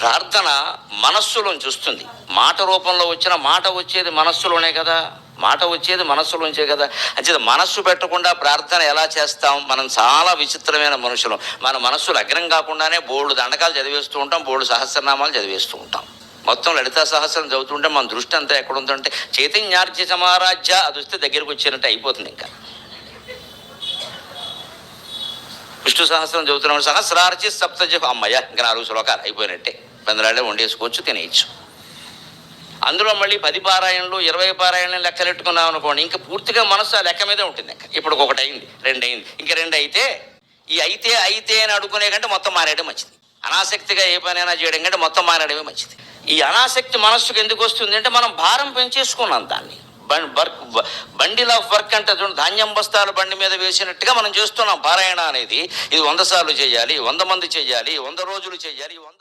ప్రార్థన మనస్సులోంచి వస్తుంది. మాట రూపంలో వచ్చిన మాట వచ్చేది మనస్సులోనే కదా, మాట వచ్చేది మనస్సులోంచే కదా. అంటే మనస్సు పెట్టకుండా ప్రార్థన ఎలా చేస్తాం? మనం చాలా విచిత్రమైన మనుషులం. మన మనస్సు లగ్నం కాకుండానే బోల్డు దండకాలు చదివేస్తూ ఉంటాం, బోల్డు సహస్రనామాలు చదివేస్తూ ఉంటాం. మొత్తం లలితా సహస్రం చదువుతుంటే మన దృష్టి అంతా ఎక్కడ ఉందంటే చైతన్యార్జ్య సమారాజ్య అది వస్తే దగ్గరికి వచ్చినట్టు అయిపోతుంది. ఇంకా విష్ణు సహస్రం చదువుతున్నాం, సహస్రార్చి సప్తజ, అమ్మయ్య ఇంకా 4 శ్లోకాలు అయిపోయినట్టే, 12 వండేసుకోవచ్చు, తినేయచ్చు. అందులో మళ్ళీ 10 పారాయణలు 20 పారాయణలు లెక్కలెట్టుకున్నాం అనుకోండి, ఇంకా పూర్తిగా మనసు ఆ లెక్క మీదే ఉంటుంది. ఇంకా ఇప్పుడు 1 అయింది, 2 అయింది, ఇంకా 2 అయితే ఈ అయితే అని అడుగునే కంటే మొత్తం మానేయడం మంచిది. అనాసక్తిగా ఏ పనైనా చేయడం కంటే మొత్తం మానేయడమే మంచిది. ఈ అనాసక్తి మనస్సుకు ఎందుకు వస్తుంది అంటే మనం భారం పెంచేసుకున్నాం దాన్ని. బండిల్ ఆఫ్ వర్క్ అంటే చూడండి, ధాన్యం బస్తాలు బండి మీద వేసినట్టుగా మనం చేస్తున్నాం పారాయణ అనేది. ఇది 100 సార్లు చేయాలి, 100 మంది చేయాలి, 100 రోజులు చేయాలి, 100